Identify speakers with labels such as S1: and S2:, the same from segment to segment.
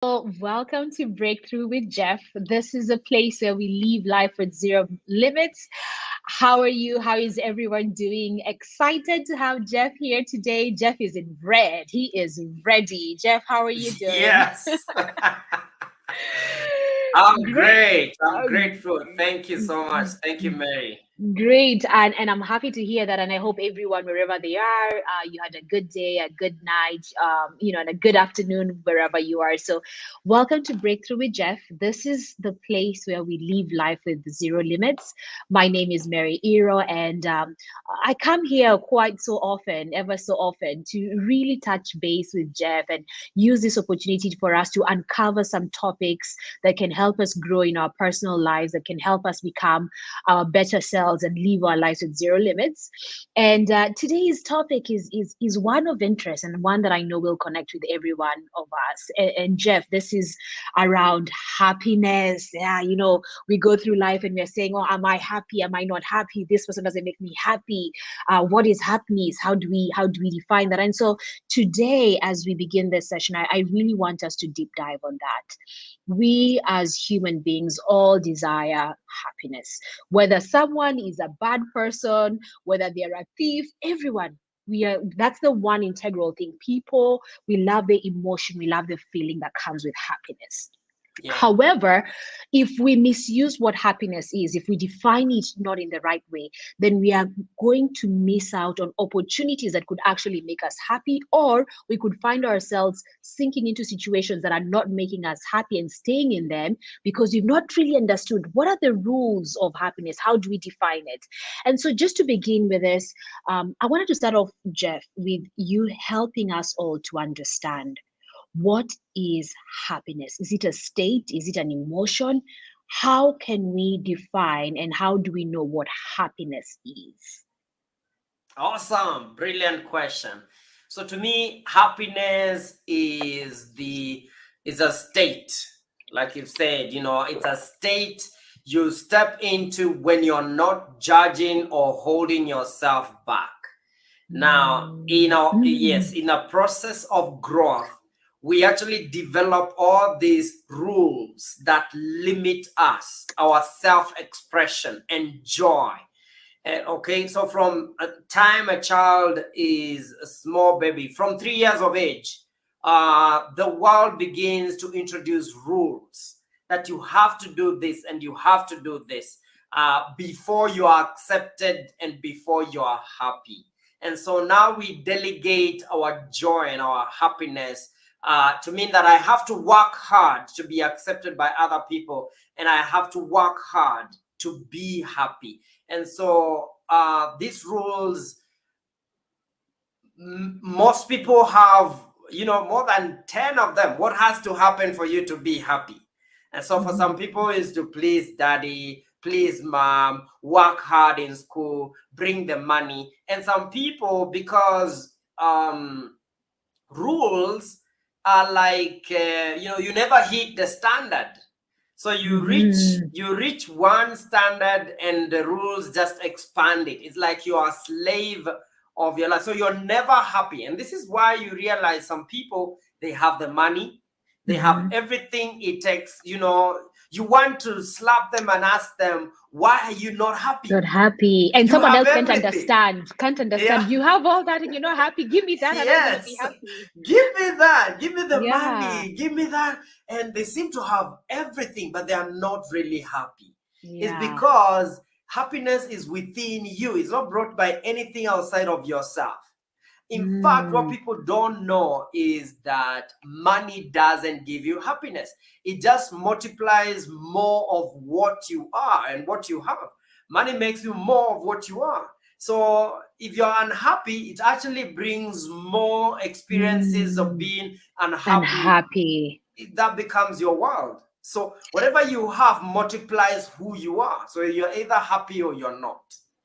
S1: Welcome to Breakthrough with Jeff. This is a place where we live life with zero limits. How are you? How is everyone doing? Excited to have Jeff here today. Jeff is in red. He is ready. Jeff, how are you doing?
S2: Yes. I'm
S1: Great.
S2: great. I'm
S1: Uh,
S2: grateful. Thank you so much. Thank you, Mary.
S1: Great, and I'm happy to hear that, and I hope everyone wherever they are, you had a good day, a good night, and a good afternoon wherever you are. So, welcome to Breakthrough with Jeff. This is the place where we live life with zero limits. My name is Mary Ero, and I come here quite so often, ever so often, to really touch base with Jeff and use this opportunity for us to uncover some topics that can help us grow in our personal lives, that can help us become our better selves and live our lives with zero limits. And today's topic is one of interest and one that I know will connect with every one of us. And Jeff, this is around happiness. Yeah, we go through life and we're saying, "Oh, am I happy? Am I not happy? This person doesn't make me happy. What is happiness? How do we define that?" And so today, as we begin this session, I really want us to deep dive on that. We as human beings all desire happiness. Whether someone is a bad person, whether they're a thief, everyone. That's the one integral thing. People, we love the emotion, we love the feeling that comes with happiness.
S2: Yeah.
S1: However, if we misuse what happiness is, if we define it not in the right way, then we are going to miss out on opportunities that could actually make us happy, or we could find ourselves sinking into situations that are not making us happy and staying in them because we've not really understood what are the rules of happiness, how do we define it. And so, just to begin with this, I wanted to start off, Jeff, with you helping us all to understand what is happiness? Is it a state? Is it an emotion? How can we define and how do we know what happiness is?
S2: Awesome. Brilliant question. So to me, happiness is a state. Like you've said, it's a state you step into when you're not judging or holding yourself back. Now,
S1: Mm.
S2: in a process of growth, we actually develop all these rules that limit us, our self-expression and joy. Okay, so from a time a child is a small baby, from 3 years of age, the world begins to introduce rules that you have to do this and you have to do this before you are accepted and before you are happy. And so now we delegate our joy and our happiness to mean that I have to work hard to be accepted by other people, and I have to work hard to be happy. And so these rules, most people have, more than 10 of them. What has to happen for you to be happy? And so for some
S1: Mhm.
S2: people is to please daddy, please mom, work hard in school, bring the money. And some people, because rules are like, you never hit the standard. So
S1: Mhm.
S2: you reach one standard and the rules just expand it. It's like you are a slave of your life. So you're never happy. And this is why you realize some people, they have the money, they have
S1: Mhm.
S2: everything it takes. You want to slap them and ask them, why are you not happy?
S1: Not happy. And
S2: You
S1: someone
S2: have
S1: else can't
S2: everything.
S1: understand. Can't
S2: Yeah.
S1: understand. You have all that and you're not happy. Give me that and I'm gonna be
S2: Yes.
S1: happy.
S2: Give me that. Give me the
S1: Yeah.
S2: money. Give me that. And they seem to have everything, but they are not really happy. It's
S1: Yeah.
S2: because happiness is within you. It's not brought by anything outside of yourself. In fact, what
S1: Mm.
S2: people don't know is that money doesn't give you happiness. It just multiplies more of what you are and what you have. Money makes you more of what you are. So if you're unhappy, it actually brings more experiences of
S1: Mm.
S2: being unhappy.
S1: Unhappy.
S2: That becomes your world. So whatever you have multiplies who you are. So you're either happy or you're not.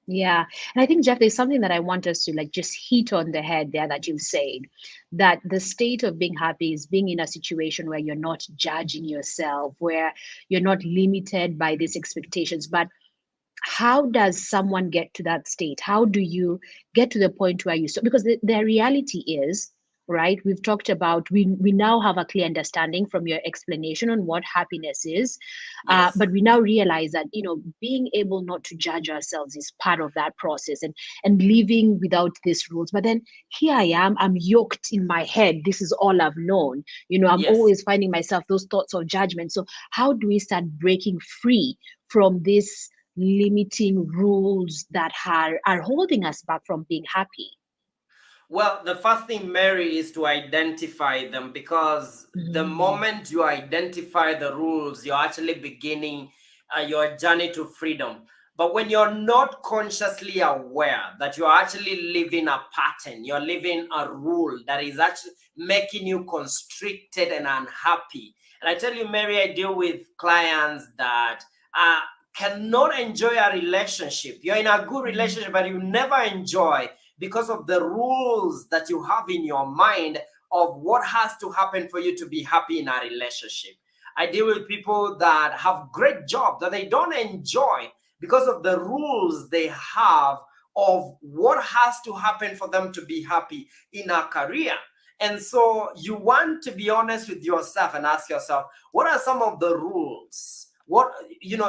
S1: Yeah. And I think, Jeff, there's something that I want us to like just hit on the head there that you've said, that the state of being happy is being in a situation where you're not judging yourself, where you're not limited by these expectations. But how does someone get to that state? How do you get to the point where you stop? Because the reality is, right? We've talked about, we now have a clear understanding from your explanation on what happiness is.
S2: Yes.
S1: But we now realize that, being able not to judge ourselves is part of that process, and living without these rules. But then here I am, I'm yoked in my head. This is all I've known. I'm
S2: Yes.
S1: always finding myself those thoughts of judgment. So how do we start breaking free from this limiting rules that are holding us back from being happy?
S2: Well, the first thing, Mary, is to identify them, because the
S1: Mm,
S2: moment you identify the rules, you're actually beginning your journey to freedom. But when you're not consciously aware that you're actually living a pattern, you're living a rule that is actually making you constricted and unhappy. And I tell you, Mary, I deal with clients that uh, cannot enjoy a relationship. You're in a good
S1: mm,
S2: relationship, but you never enjoy, because of the rules that you have in your mind of what has to happen for you to be happy in a relationship. I deal with people that have great jobs that they don't enjoy because of the rules they have of what has to happen for them to be happy in a career. And so you want to be honest with yourself and ask yourself, what are some of the rules? What,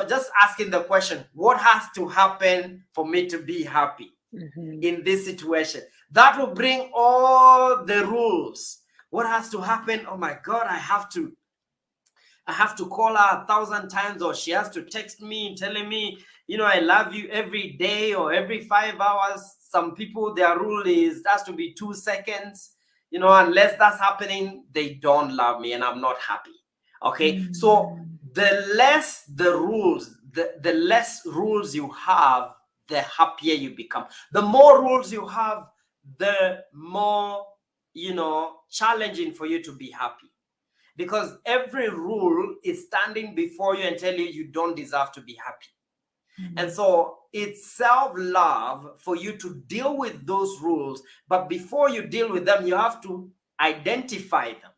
S2: just asking the question, what has to happen for me to be happy
S1: mhm,
S2: in this situation? That will bring all the rules. What has to happen? Oh my God, I have to call her 1,000 times, or she has to text me telling me, I love you every day or every 5 hours. Some people, their rule is it has to be 2 seconds. Unless that's happening, they don't love me and I'm not happy. Okay. So
S1: mm,
S2: the less rules you have, the happier you become. The more rules you have, the more, challenging for you to be happy, because every rule is standing before you and telling you don't deserve to be happy. And
S1: mm.
S2: so it's self-love for you to deal with those rules. But before you deal with them, you have to identify them.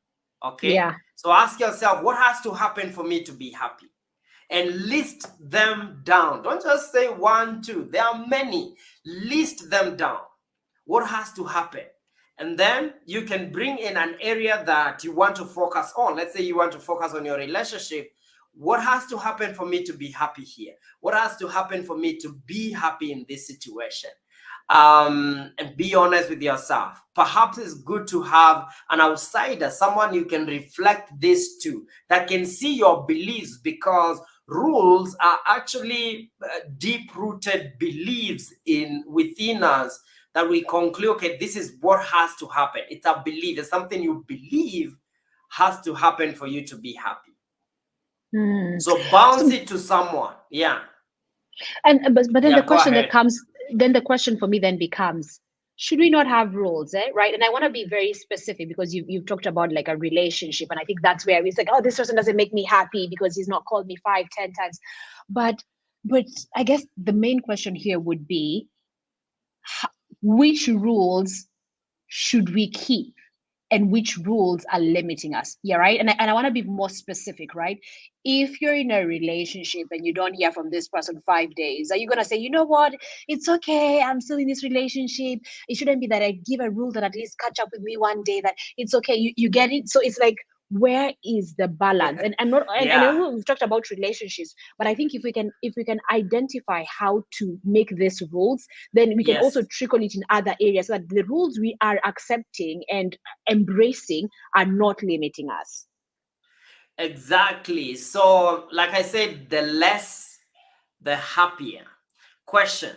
S2: Okay?
S1: Yeah.
S2: So ask yourself, what has to happen for me to be happy? And list them down. Don't just say one, two. There are many. List them down. What has to happen? And then you can bring in an area that you want to focus on. Let's say you want to focus on your relationship. What has to happen for me to be happy here? What has to happen for me to be happy in this situation? And be honest with yourself. Perhaps it's good to have an outsider, someone you can reflect this to, that can see your beliefs, because rules are actually deep-rooted beliefs within us, that we conclude, okay, this is what has to happen. It's a belief. It's something you believe has to happen for you to be happy.
S1: Mm.
S2: So bounce
S1: So,
S2: it to someone. Yeah.
S1: but then the
S2: Yeah, go
S1: question that
S2: ahead.
S1: comes, then the question for me then becomes, should we not have rules, right? And I want to be very specific, because you've talked about like a relationship, and I think that's where it's like, oh, this person doesn't make me happy because he's not called me 5, 10 times. But but I guess the main question here would be, which rules should we keep, and which rules are limiting us? Yeah, right. And I want to be more specific, right? If you're in a relationship and you don't hear from this person 5 days, are you going to say, you know what, it's okay, I'm still in this relationship, it shouldn't be that I give a rule that at least catch up with me one day, that it's okay, you get it? So it's like, where is the balance? And not, and I
S2: Yeah.
S1: know we've talked about relationships, but I think if we can identify how to make these rules, then we can also
S2: Yes.
S1: trickle it in other areas, so that the rules we are accepting and embracing are not limiting us.
S2: Exactly. So, like I said, the less, the happier. Question: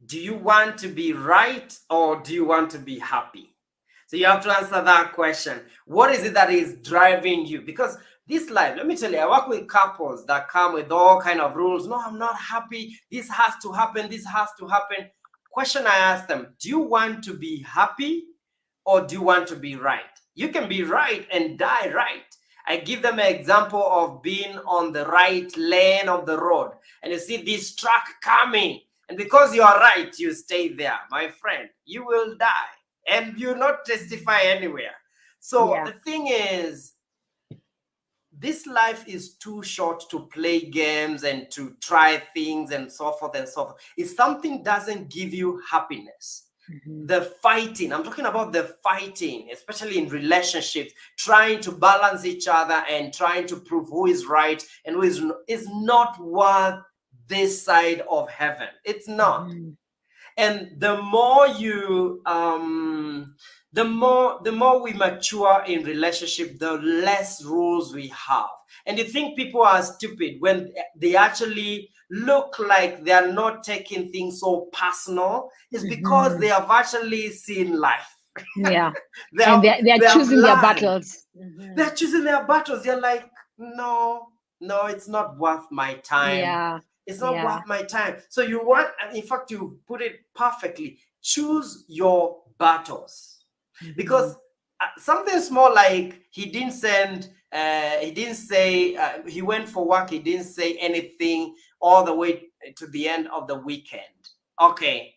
S2: do you want to be right, or do you want to be happy? So you have to answer that question. What is it that is driving you? Because this life, let me tell you, I work with couples that come with all kind of rules. No, I'm not happy. This has to happen. This has to happen. Question I ask them: do you want to be happy, or do you want to be right? You can be right and die right. I give them an example of being on the right lane of the road, and you see this truck coming, and because you are right, you stay there. My friend, you will die and you not testify anywhere. So
S1: Yeah.
S2: the thing is, this life is too short to play games and to try things and so forth and so forth. If something doesn't give you happiness, the fighting. I'm talking about the fighting, especially in relationships, trying to balance each other and trying to prove who is right and who is not worth this side of heaven. It's not. And the more you the more we mature in relationship, the less rules we have. And you think people are stupid when they actually look like they are not taking things so personal. It's because they have actually seen life.
S1: Yeah.
S2: they
S1: And
S2: have
S1: they're choosing their battles.
S2: They're choosing their battles. They're like, no, it's not worth my time.
S1: Yeah.
S2: It's not worth my time. So you want, and in fact, you put it perfectly. Choose your battles. Because something small like he didn't say, he went for work, he didn't say anything all the way to the end of the weekend. Okay.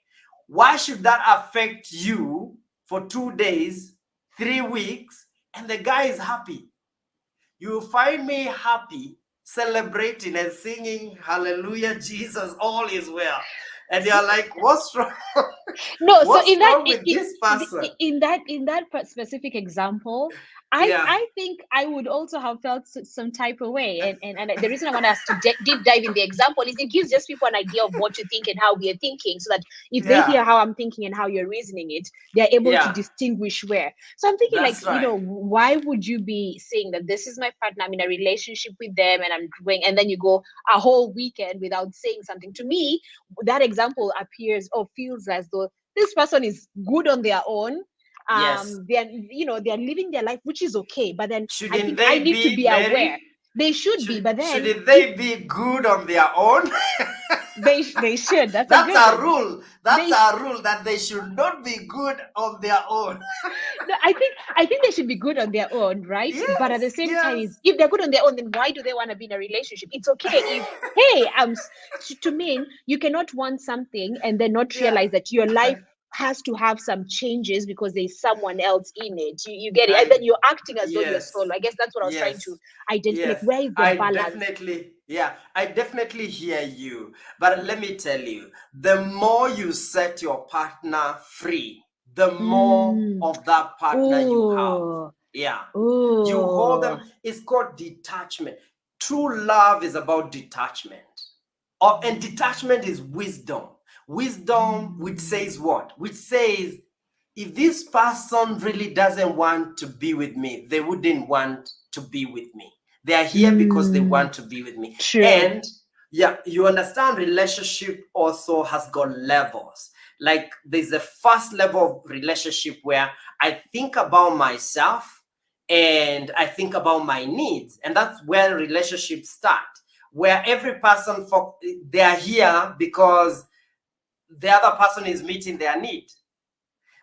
S2: Why should that affect you for 2 days, 3 weeks, and the guy is happy? You find me happy, celebrating and singing, hallelujah, Jesus, all is well. And you're like, what's wrong?
S1: No, so
S2: What's wrong with this person?
S1: in that specific example, I think I would also have felt some type of way, and the reason I want us to deep dive in the example is it gives just people an idea of what you think and how we are thinking, so that if they hear how I'm thinking and how you're reasoning it, they're able to distinguish where. So I'm thinking,
S2: That's
S1: like, why would you be saying that this is my partner, I'm in a relationship with them, and I'm doing, and then you go a whole weekend without saying something? To me, that example appears or feels as though this person is good on their own. They're living their life, which is okay. But then I think I need to be aware. They should be, but then
S2: shouldn't they be good on their own?
S1: They should. That's
S2: a rule. That's a rule that they should not be good on their own.
S1: No, I think they should be good on their own, right?
S2: Yes,
S1: but at the same time, if they're good on their own, then why do they want to be in a relationship? It's okay if to me, you cannot want something and then not realize that your life has to have some changes because there's someone else in it. You get it, and then you're acting as though you're solo. I guess that's what I was trying to identify. Like, where is the balance?
S2: I definitely hear you. But let me tell you, the more you set your partner free, the more of that partner you have. You hold them. It's called detachment. True love is about detachment. And detachment is wisdom. Wisdom, which says what? Which says, if this person really doesn't want to be with me, they wouldn't want to be with me. They are here because they want to be with me.
S1: True.
S2: And you understand, relationship also has got levels. Like, there's a first level of relationship where I think about myself and I think about my needs. And that's where relationships start, where every person, they are here because the other person is meeting their need.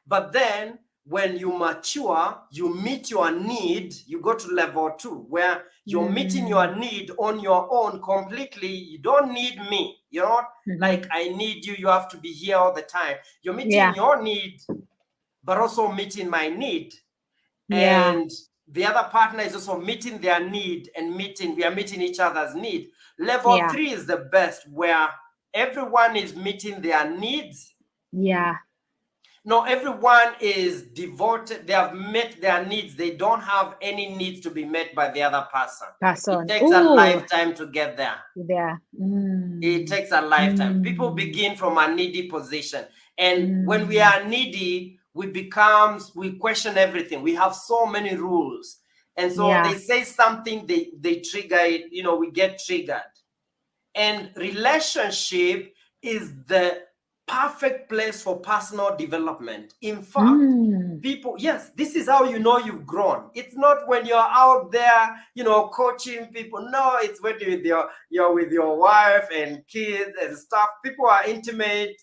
S2: But then when you mature, you meet your need, you go to level 2, where you're meeting your need on your own completely. You don't need me. You're not like, I need you, you have to be here all the time. You're meeting your need, but also meeting my need. And the other partner is also meeting their need, and we are meeting each other's need. Level 3 is the best, where everyone is meeting their needs. No, everyone is devoted. They have met their needs. They don't have any needs to be met by the other person. It takes a lifetime to get there. It takes a lifetime. People begin from a needy position. And when we are needy, we question everything. We have so many rules. And so they say something, they trigger it, we get triggered. And relationship is the perfect place for personal development. In fact, people, this is how you know you've grown. It's not when you're out there, coaching people. No, it's when you're with your wife and kids and stuff. People are intimate,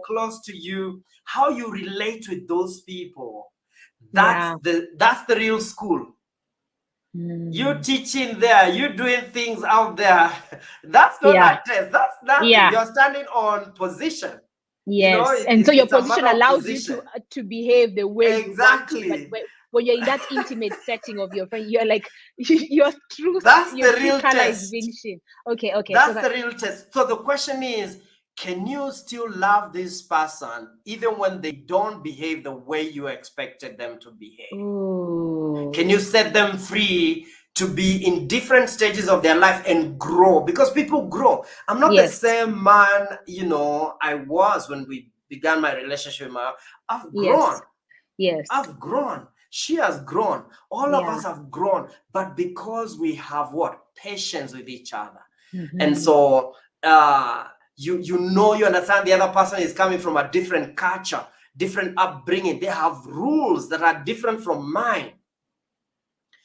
S2: close to you. How you relate with those people, that's the real school. You teaching there, you doing things out there. That's not a test. That's nothing. You're standing on position.
S1: Yes, and so your position allows you to behave the way you want to. But when you're in that intimate setting of your friend, you're like, your true
S2: color
S1: is being seen. Okay.
S2: That's the real test. So the question is, can you still love this person even when they don't behave the way you expected them to behave?
S1: Ooh.
S2: Can you set them free to be in different stages of their life and grow? Because people grow. I'm not the same man, I was when we began my relationship with my. I've grown.
S1: Yes.
S2: I've grown. She has grown. All of us have grown. But because we have what? Patience with each other. And so you understand the other person is coming from a different culture, different upbringing. They have rules that are different from mine.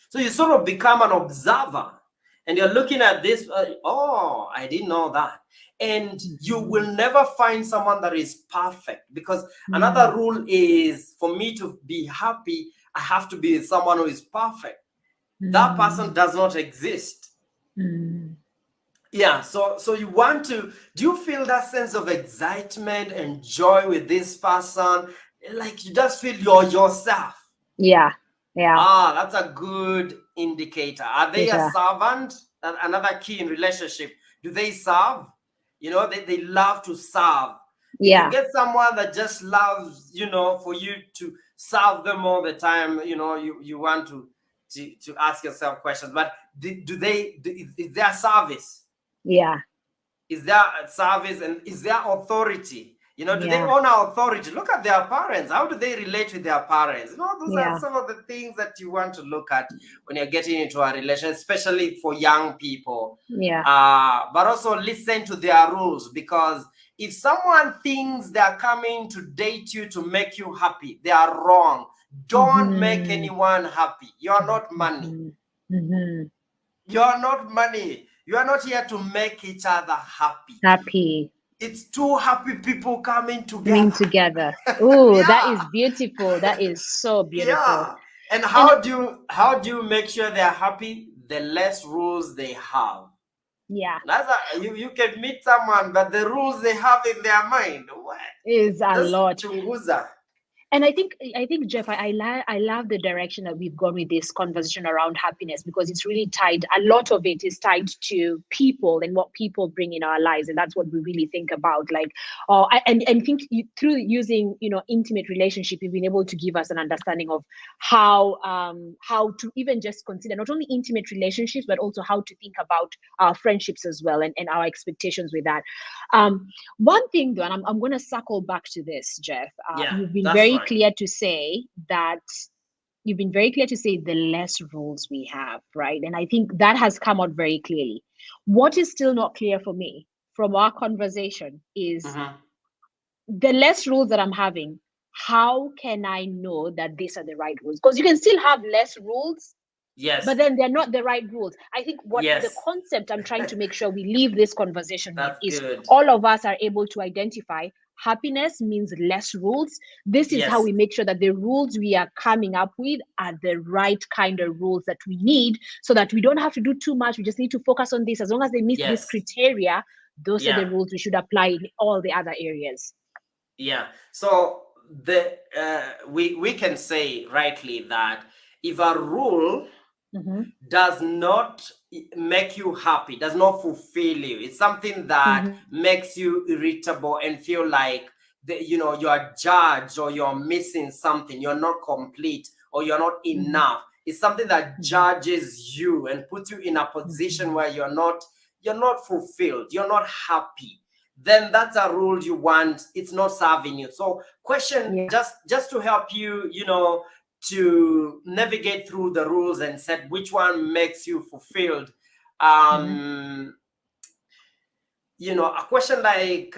S2: So you sort of become an observer and you're looking at this, oh, I didn't know that. And you will never find someone that is perfect, because another rule is, for me to be happy, I have to be someone who is perfect. That person does not exist. Yeah, so you want to, do you feel that sense of excitement and joy with this person? Like you just feel you're yourself.
S1: Yeah.
S2: That's a good indicator. Are they a servant? Another key in relationship. Do they serve? They love to serve. If you get someone that just loves, for you to serve them all the time, you want to ask yourself questions. But is there service?
S1: Yeah.
S2: Is there service, and is there authority? Do they honor authority? Look at their parents. How do they relate with their parents? Those are some of the things that you want to look at when you're getting into a relation, especially for young people. But also listen to their rules, because if someone thinks they're coming to date you to make you happy, they are wrong. Don't make anyone happy. You're not money. You're not money. You are not here to make each other happy. It's two happy people coming together.
S1: Oh, that is beautiful. That is so beautiful.
S2: Yeah. And how do you make sure they're happy? The less rules they have.
S1: Yeah.
S2: You can meet someone, but the rules they have in their mind, what?
S1: Is a lot.
S2: Chunguza.
S1: And I think Jeff, I love the direction that we've gone with this conversation around happiness, because it's really tied. A lot of it is tied to people and what people bring in our lives, and that's what we really think about. Like, and think through using intimate relationship, you've been able to give us an understanding of how to even just consider not only intimate relationships, but also how to think about our friendships as well, and our expectations with that. One thing though, and I'm going to circle back to this, Jeff. You've been very clear to say that the less rules we have, right? And I think that has come out very clearly. What is still not clear for me from our conversation is the less rules that I'm having. How can I know that these are the right rules? Because you can still have less rules, but then they're not the right rules. I think the concept I'm trying to make sure we leave this conversation with is all of us are able to identify happiness means less rules. This is how we make sure that the rules we are coming up with are the right kind of rules that we need, so that we don't have to do too much. We just need to focus on this. As long as they meet this criteria, those are the rules we should apply in all the other areas.
S2: Yeah. So we can say rightly that if a rule does not make you happy, does not fulfill you, it's something that makes you irritable and feel like you are judged, or you're missing something, you're not complete, or you're not enough. It's something that judges you and puts you in a position where you're not fulfilled, you're not happy. Then that's a rule you want. It's not serving you. So question, just to help you, to navigate through the rules and set which one makes you fulfilled. A question like,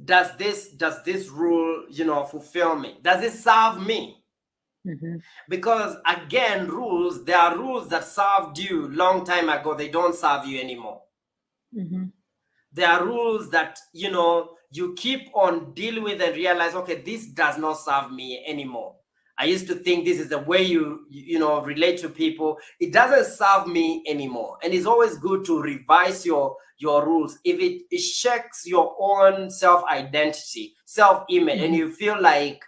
S2: does this rule, fulfill me? Does it serve me? Because again, there are rules that served you long time ago. They don't serve you anymore. There are rules that you keep on dealing with and realize, okay, this does not serve me anymore. I used to think this is the way you relate to people. It doesn't serve me anymore. And it's always good to revise your rules if it shakes your own self-identity, self-image, and you feel like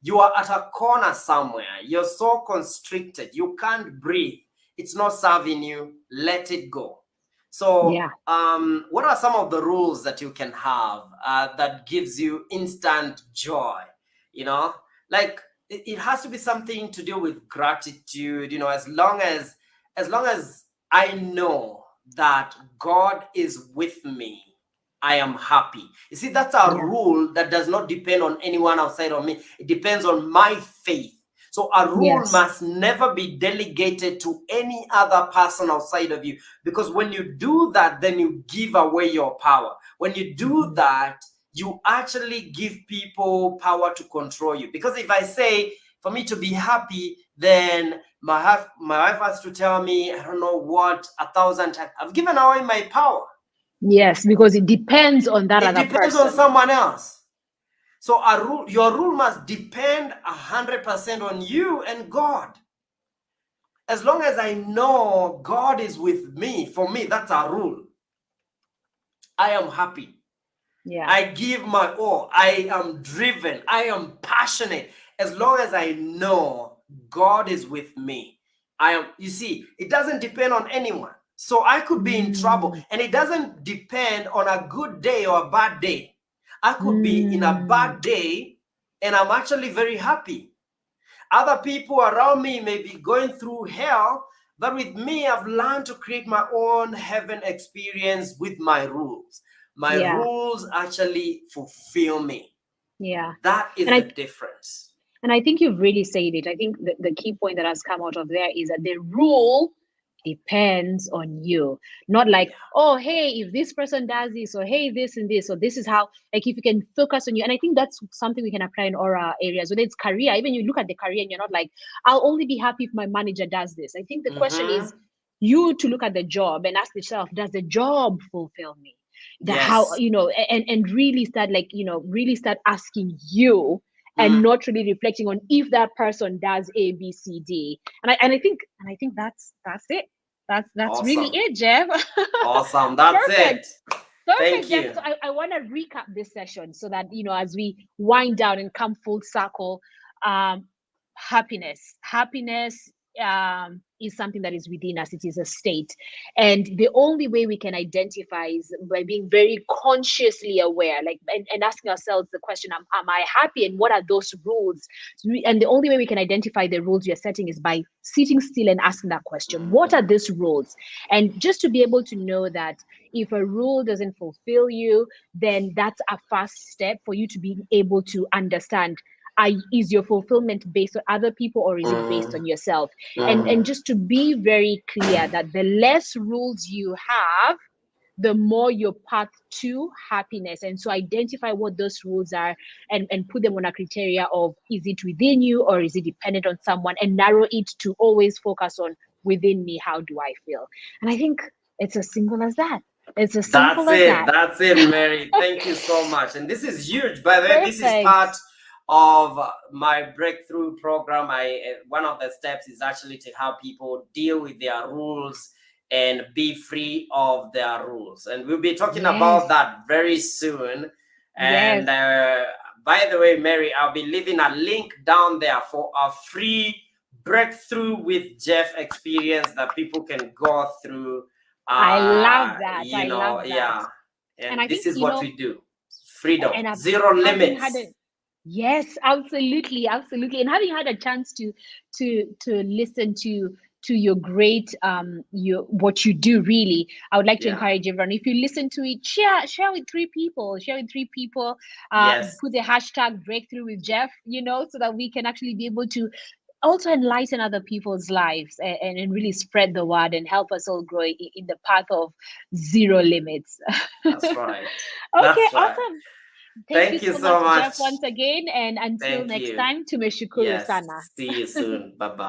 S2: you are at a corner somewhere. You're so constricted. You can't breathe. It's not serving you. Let it go. So,
S1: Yeah.
S2: what are some of the rules that you can have that gives you instant joy? You know, like it has to be something to do with gratitude. You know, as long as I know that God is with me, I am happy. You see, that's a
S1: Yeah.
S2: rule that does not depend on anyone outside of me. It depends on my faith. So a rule
S1: Yes.
S2: must never be delegated to any other person outside of you, because when you do that, then you give away your power. When you do
S1: Mhm.
S2: that, you actually give people power to control you. Because if I say, for me to be happy, then my wife has to tell me, I don't know what, 1,000 times. I've given away my power.
S1: Yes, because it depends on that
S2: It
S1: other
S2: depends on
S1: person.
S2: someone else. So your rule must depend 100% on you and God. As long as I know God is with me, for me, that's a rule. I am happy.
S1: Yeah.
S2: I give my all. I am driven. I am passionate. As long as I know God is with me, you see, it doesn't depend on anyone. So I could be in trouble,
S1: Mm.
S2: and it doesn't depend on a good day or a bad day. I could be in a
S1: Mm.
S2: bad day, and I'm actually very happy. Other people around me may be going through hell, but with me, I've learned to create my own heaven experience with my rules. My
S1: Yeah.
S2: rules actually fulfill me.
S1: Yeah.
S2: That is
S1: And
S2: the
S1: I
S2: difference.
S1: And I think you've really said it. I think the key point that has come out of there is that the rule depends on you. Not like,
S2: Yeah.
S1: oh, hey, if this person does this, or hey, this and this, or this is how, like, if you can focus on you. And I think that's something we can apply in all our areas, whether it's career, even you look at the career and you're not like, I'll only be happy if my manager does this. I think the question is
S2: Mm-hmm.
S1: you to look at the job and ask yourself, does the job fulfill me? The how,
S2: Yes.
S1: and really start, like, really start asking you, and
S2: Mm.
S1: not really reflecting on if that person does A, B, C, D. And I think that's it. That's really
S2: Awesome.
S1: it, Jeff.
S2: Awesome. That's
S1: Perfect.
S2: it.
S1: Perfect,
S2: Thank
S1: Jeff.
S2: you.
S1: So I want to recap this session so that, as we wind down and come full circle, um, happiness is something that is within us. It is a state. And the only way we can identify is by being very consciously aware, like, and asking ourselves the question, am I happy? And what are those rules? And the only way we can identify the rules we are setting is by sitting still and asking that question. What are
S2: Mm.
S1: these rules? And just to be able to know that if a rule doesn't fulfill you, then that's a first step for you to be able to understand, is your fulfillment based on other people, or is it based
S2: Mm.
S1: on yourself? And
S2: Mm.
S1: just to be very clear that the less rules you have, the more your path to happiness. And so identify what those rules are, and put them on a criteria of, is it within you or is it dependent on someone, and narrow it to always focus on, within me, how do I feel? And I think it's as simple as that. It's as simple
S2: That's
S1: as
S2: it.
S1: that.
S2: That's it, Mary. Thank you so much. And this is huge. By the way, this is
S1: Perfect.
S2: part of my breakthrough program. One of the steps is actually to help people deal with their rules and be free of their rules. And we'll be talking
S1: Yes.
S2: about that very soon.
S1: Yes.
S2: And by the way, Mary, I'll be leaving a link down there for a free breakthrough with Jeff experience that people can go through.
S1: I love that. I love that.
S2: Yeah.
S1: And
S2: And
S1: I
S2: this
S1: think,
S2: is what we do. Freedom,
S1: and
S2: zero
S1: having had
S2: limits.
S1: a, yes, absolutely, absolutely. And having had a chance to listen to your great, your what you do, really, I would like to
S2: Yeah.
S1: encourage everyone, if you listen to it, share with three people,
S2: Yes.
S1: put the hashtag breakthrough with Jeff, so that we can actually be able to also enlighten other people's lives, and really spread the word and help us all grow in the path of zero limits.
S2: That's right.
S1: Okay,
S2: That's right.
S1: awesome. Thank you
S2: Thank you
S1: so much,
S2: so
S1: Jeff,
S2: much.
S1: once again. And until
S2: Thank
S1: next
S2: you.
S1: time, tumeshukuru
S2: Yes.
S1: sana.
S2: See you soon. Bye bye.